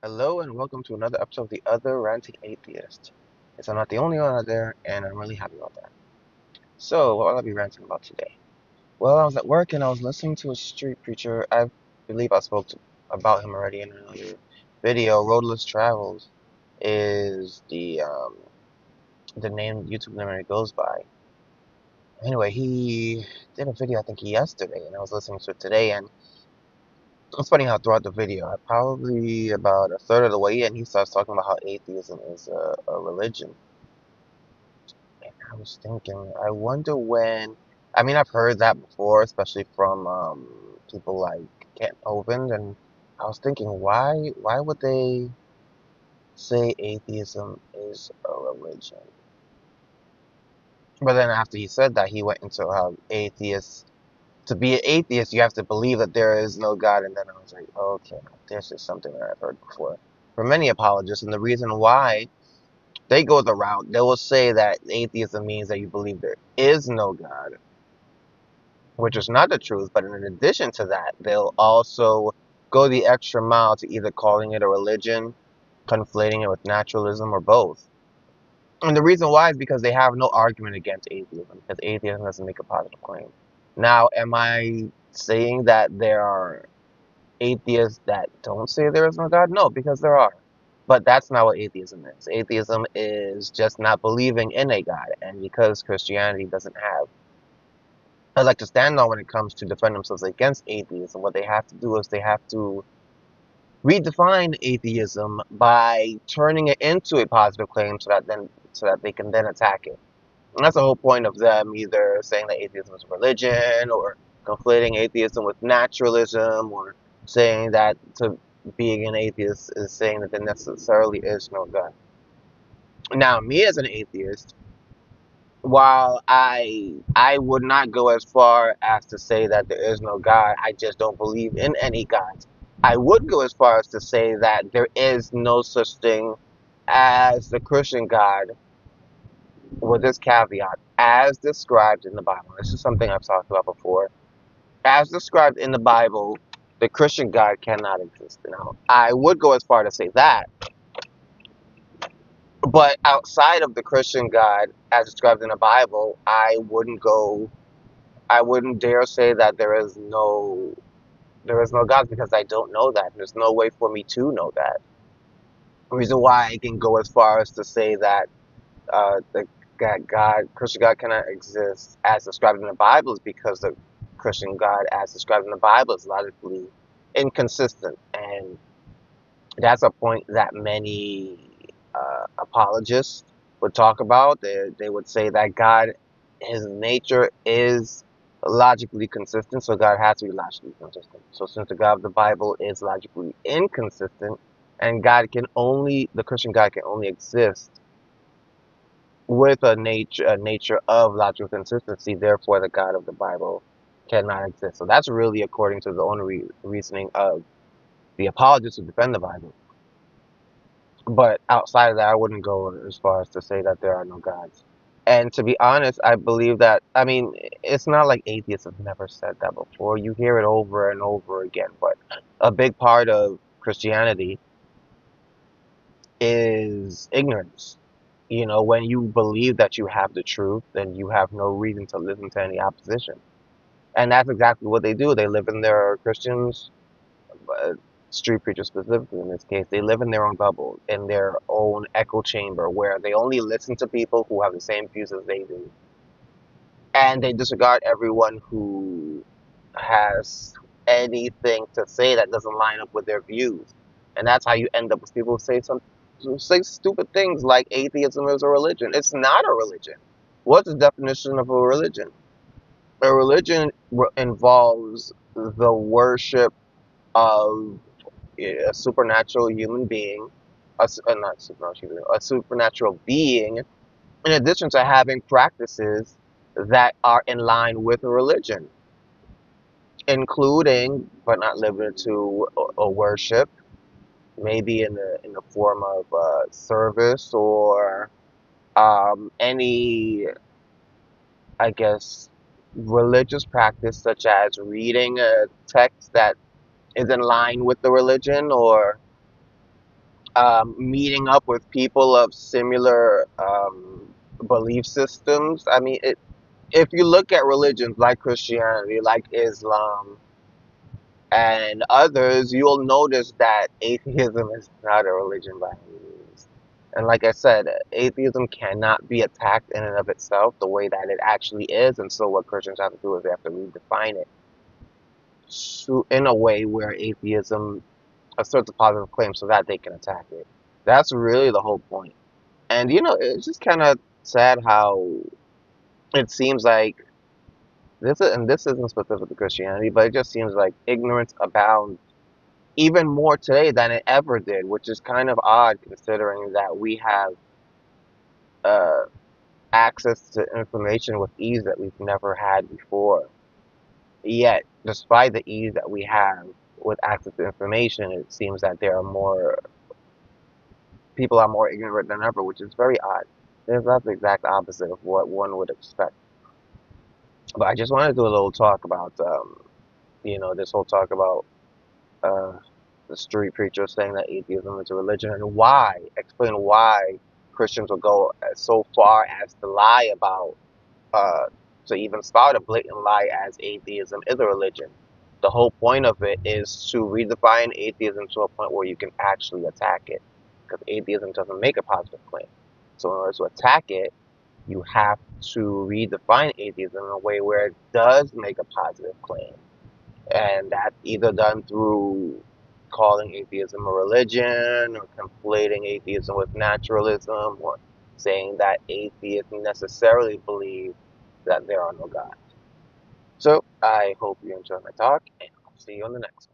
Hello and welcome to another episode of The Other Ranting Atheist. Yes, I'm not the only one out there, and I'm really happy about that. So, what will I be ranting about today? Well, I was at work and I was listening to a street preacher. I believe about him already in another video. Roadless Travels is the name YouTube name it goes by. Anyway, he did a video I think yesterday, and I was listening to it today, and it's funny how throughout the video, I probably about a third of the way in, he starts talking about how atheism is a religion. And I was thinking, I wonder when. I mean, I've heard that before, especially from people like Kent Hovind, and I was thinking, why would they say atheism is a religion? But then after he said that, he went into how atheists, to be an atheist, you have to believe that there is no God. And then I was like, okay, this is something that I've heard before from many apologists. And the reason why they go the route, they will say that atheism means that you believe there is no God, which is not the truth. But in addition to that, they'll also go the extra mile to either calling it a religion, conflating it with naturalism, or both. And the reason why is because they have no argument against atheism, because atheism doesn't make a positive claim. Now, am I saying that there are atheists that don't say there is no God? No, because there are. But that's not what atheism is. Atheism is just not believing in a God. And because Christianity doesn't have I like to stand on when it comes to defend themselves against atheism, what they have to do is they have to redefine atheism by turning it into a positive claim so that they can then attack it. And that's the whole point of them either saying that atheism is a religion, or conflating atheism with naturalism, or saying that to being an atheist is saying that there necessarily is no God. Now, me as an atheist, while I would not go as far as to say that there is no God, I just don't believe in any gods. I would go as far as to say that there is no such thing as the Christian God, with this caveat, as described in the Bible. This is something I've talked about before. As described in the Bible, the Christian God cannot exist. Now, I would go as far to say that, but outside of the Christian God, as described in the Bible, I wouldn't dare say that there is no God, because I don't know that. There's no way for me to know that. The reason why I can go as far as to say that the Christian God cannot exist as described in the Bible is because the Christian God, as described in the Bible, is logically inconsistent, and that's a point that many apologists would talk about. They would say that God, his nature is logically consistent, so God has to be logically consistent. So since the God of the Bible is logically inconsistent, and the Christian God can only exist with a nature of logical consistency, therefore the God of the Bible cannot exist. So that's really according to the only reasoning of the apologists who defend the Bible. But outside of that, I wouldn't go as far as to say that there are no gods. And to be honest, I believe that, I mean, it's not like atheists have never said that before. You hear it over and over again. But a big part of Christianity is ignorance. You know, when you believe that you have the truth, then you have no reason to listen to any opposition. And that's exactly what they do. They live in their Christians, uh, street preachers specifically in this case, they live in their own bubble, in their own echo chamber, where they only listen to people who have the same views as they do. And they disregard everyone who has anything to say that doesn't line up with their views. And that's how you end up with people who say stupid things like atheism is a religion. It's not a religion. What's the definition of a religion? A religion involves the worship of a supernatural human being, not supernatural human, a supernatural being, in addition to having practices that are in line with a religion, including but not limited to a worship, maybe in the form of service, or any, I guess, religious practice, such as reading a text that is in line with the religion, or meeting up with people of similar belief systems. I mean, if you look at religions like Christianity, like Islam, and others, you'll notice that atheism is not a religion by any means. And like I said, atheism cannot be attacked in and of itself the way that it actually is. And so, what Christians have to do is they have to redefine it in a way where atheism asserts a positive claim so that they can attack it. That's really the whole point. And it's just kind of sad how it seems like this isn't specific to Christianity, but it just seems like ignorance abounds even more today than it ever did, which is kind of odd considering that we have uh, access to information with ease that we've never had before. Yet, despite the ease that we have with access to information, it seems that there are more people are more ignorant than ever, which is very odd. That's the exact opposite of what one would expect. But I just wanted to do a little talk about, this whole talk about uh, the street preacher saying that atheism is a religion and explain why Christians will go so far as to lie about, uh, to even spout a blatant lie as atheism is a religion. The whole point of it is to redefine atheism to a point where you can actually attack it, because atheism doesn't make a positive claim. So in order to attack it, you have to redefine atheism in a way where it does make a positive claim. And that's either done through calling atheism a religion or conflating atheism with naturalism or saying that atheists necessarily believe that there are no gods. So I hope you enjoy my talk and I'll see you on the next one.